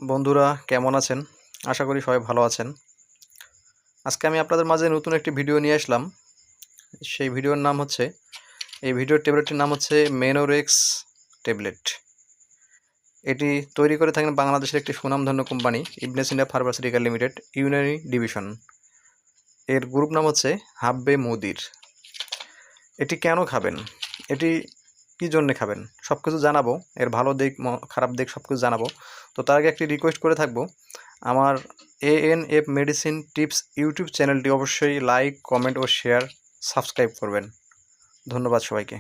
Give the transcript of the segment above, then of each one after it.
বন্ধুরা কেমন আছেন? আশা করি সবাই ভালো আছেন। আজকে আমি আপনাদের মাঝে নতুন একটি ভিডিও নিয়ে আসলাম। সেই ভিডিওর নাম হচ্ছে এই ভিডিওর ট্যাবলেটটির নাম হচ্ছে মেনোরেক্স ট্যাবলেট। এটি তৈরি করে থাকেন বাংলাদেশের একটি সুনামধন্য কোম্পানি ইবনে সিনা ফার্মাসিউটিক্যাল লিমিটেড ইউনানি ডিভিশন। এর গ্রুপ নাম হচ্ছে হাব্বে মুদির। এটি কেন খাবেন? এটি কী জন্যে খাবেন? সব কিছু জানাবো। এর ভালো দিক খারাপ দিক সব কিছু জানাবো। তো তার আগে একটি রিকোয়েস্ট করে থাকবো, আমার ANF মেডিসিন টিপস ইউটিউব চ্যানেলটি অবশ্যই লাইক, কমেন্ট ও শেয়ার, সাবস্ক্রাইব করবেন। ধন্যবাদ সবাইকে।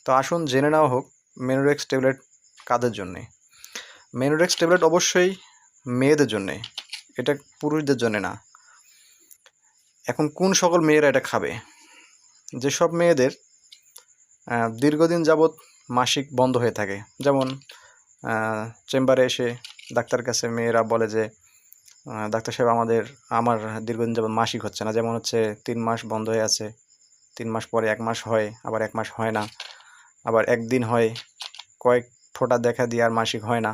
তো আসুন জেনে নেওয়া হোক মেনোরেক্স ট্যাবলেট কাদের জন্যে। মেনোরেক্স ট্যাবলেট অবশ্যই মেয়েদের জন্যে, এটা পুরুষদের জন্যে না। এখন কোন সকল মেয়েরা এটা খাবে? যেসব মেয়েদের দীর্ঘদিন যাবৎ মাসিক বন্ধ হয়ে থাকে, যেমন চেম্বারে এসে ডাক্তার কাছে মেয়েরা বলে যে ডাক্তার সাহেব আমার দীর্ঘদিন যাবৎ মাসিক হচ্ছে না, যেমন হচ্ছে 3 মাস বন্ধ হয়ে আছে, 3 মাস পরে 1 মাস হয়, আবার 1 মাস হয় না, আবার একদিন হয়, কয়েক ফোঁটা দেখা দিয়ে আর মাসিক হয় না।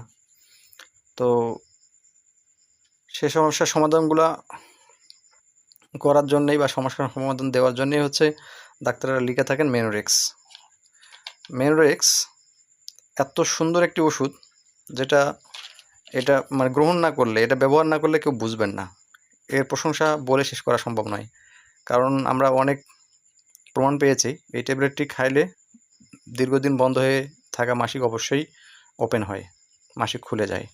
তো সে সমস্যার সমাধানগুলো করার জন্যই বা সমস্যার সমাধান দেওয়ার জন্যই হচ্ছে ডাক্তাররা লিখে থাকেন মেনোরেক্স। মেনোরেক্স এত সুন্দর একটি ওষুধ, যেটা এটা মানে গ্রহণ না করলে, এটা ব্যবহার না করলে কেউ বুঝবেন না। এর প্রশংসা বলে শেষ করা সম্ভব নয়, কারণ আমরা অনেক প্রমাণ পেয়েছি এই ট্যাবলেটটি খাইলে দীর্ঘদিন বন্ধ হয়ে থাকা মাসিক অবশ্যই ওপেন হয়, মাসিক খুলে যায়।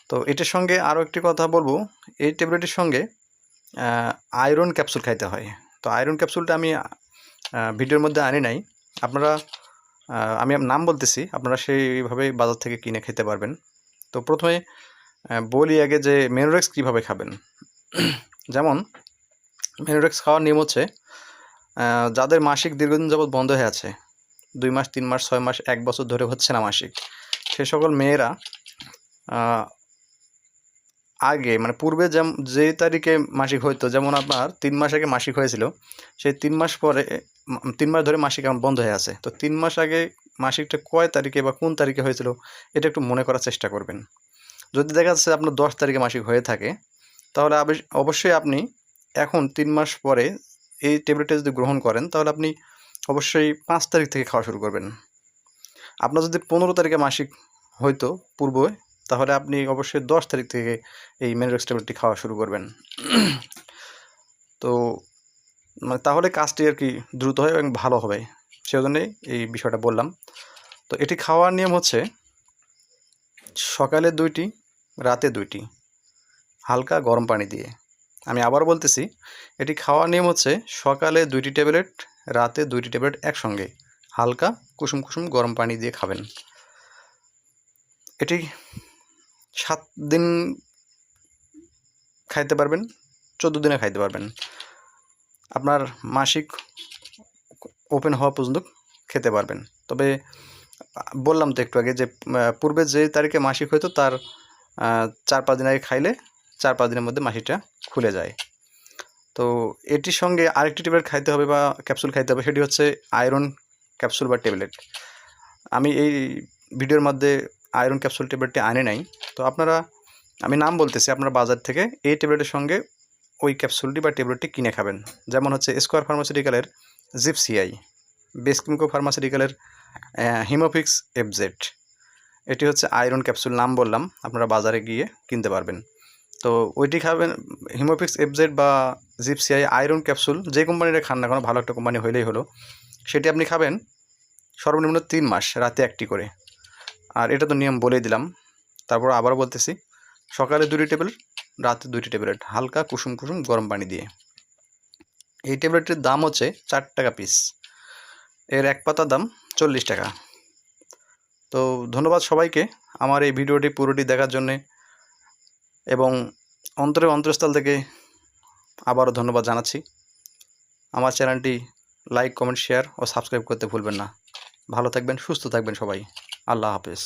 তো এটার সঙ্গে আরও একটি কথা বলবো, এই ট্যাবলেটের সঙ্গে আয়রন ক্যাপসুল খাইতে হয়। তো আয়রন ক্যাপসুলটা আমি ভিডিওর মধ্যে আনি নাই, আপনারা আমি নাম বলতেছি, আপনারা সেইভাবেই বাজার থেকে কিনে খেতে পারবেন। তো প্রথমে বলি আগে যে মেনোরেক্স কীভাবে খাবেন। যেমন মেনোরেক্স খাওয়ার নিয়ম হচ্ছে, যাদের মাসিক দীর্ঘদিন যাবৎ বন্ধ হয়ে আছে, 2 মাস, 3 মাস, 6 মাস, 1 বছর ধরে হচ্ছে না মাসিক, সে সকল মেয়েরা আগে মানে পূর্বে যে তারিখে মাসিক হইতো, যেমন আপনার 3 মাস আগে মাসিক হয়েছিল, সেই 3 মাস পরে 3 মাস ধরে মাসিক এখন বন্ধ হয়ে আছে। তো 3 মাস আগে মাসিকটা কয় তারিখে বা কোন তারিখে হয়েছিল এটা একটু মনে করার চেষ্টা করবেন। যদি দেখা যাচ্ছে আপনার 10 তারিখে মাসিক হয়ে থাকে, তাহলে অবশ্যই আপনি এখন 3 মাস পরে এই ট্যাবলেটটা যদি গ্রহণ করেন, তাহলে আপনি অবশ্যই 5 তারিখ থেকে খাওয়া শুরু করবেন। আপনার যদি 15 তারিখে মাসিক হইতো পূর্বে, তাহলে আপনি অবশ্যই 10 তারিখ থেকে এই মেনোরেক্স ট্যাবলেটটি খাওয়া শুরু করবেন। তো মানে তাহলে কাজটি আর কি দ্রুত হয় এবং ভালো হবে, সেজন্যই এই বিষয়টা বললাম। তো এটি খাওয়ার নিয়ম হচ্ছে সকালে 2টি, রাতে 2টি, হালকা গরম পানি দিয়ে। আমি আবার বলতেছি, এটি খাওয়ার নিয়ম হচ্ছে সকালে 2টি ট্যাবলেট, রাতে 2টি ট্যাবলেট একসঙ্গে হালকা কুসুম কুসুম গরম পানি দিয়ে খাবেন। এটি 7 দিন খাইতে পারবেন, 14 দিনে খাইতে পারবেন, আপনার মাসিক ওপেন হওয়া পর্যন্ত খেতে পারবেন। তবে বললাম তো একটু আগে যে পূর্বে যে তারিখে মাসিক হইতো তার 4-5 দিন আগে খাইলে 4-5 দিনের মধ্যে মাসিকটা খুলে যায়। তো এটির সঙ্গে আরেকটি ট্যাবলেট খাইতে হবে বা ক্যাপসুল খাইতে হবে, সেটি হচ্ছে আয়রন ক্যাপসুল বা ট্যাবলেট। আমি এই ভিডিওর মধ্যে আয়রন ক্যাপসুল ট্যাবলেটটি আনি নাই। তো আমি নাম বলতেছি, আপনারা বাজার থেকে এই ট্যাবলেটের সঙ্গে ওই ক্যাপসুলটি বা ট্যাবলেটটি কিনে খাবেন। যেমন হচ্ছে স্কোয়ার ফার্মাসিউটিক্যালের জিপসিআই, বেসকিমকো ফার্মাসিউটিক্যালের হিমোফিক্স FZ, এটি হচ্ছে আয়রন ক্যাপসুল, নাম বললাম, আপনারা বাজারে গিয়ে কিনতে পারবেন। তো ওইটি খাবেন, হিমোফিক্স FZ বা জিপসিআই আয়রন ক্যাপসুল, যে কোম্পানিটা খান না কেন, ভালো একটা কোম্পানি হইলেই হলো, সেটি আপনি খাবেন সর্বনিম্ন 3 মাস, রাতে 1টি করে। আর এটা তো নিয়ম বলেই দিলাম, তারপর আবার বলতেছি, সকালে 2টি ট্যাবলেট, রাতে 2টি ট্যাবলেট হালকা কুসুম কুসুম গরম পানি দিয়ে। এই ট্যাবলেটটির দাম হচ্ছে 4 টাকা পিস, এর এক পাতার দাম 40 টাকা। তো ধন্যবাদ সবাইকে আমার এই ভিডিওটি পুরোটি দেখার জন্যে, এবং অন্তরস্থল থেকে আবারও ধন্যবাদ জানাচ্ছি। আমার চ্যানেলটি লাইক, কমেন্ট, শেয়ার ও সাবস্ক্রাইব করতে ভুলবেন না। ভালো থাকবেন, সুস্থ থাকবেন সবাই। আল্লাহ হাফেজ।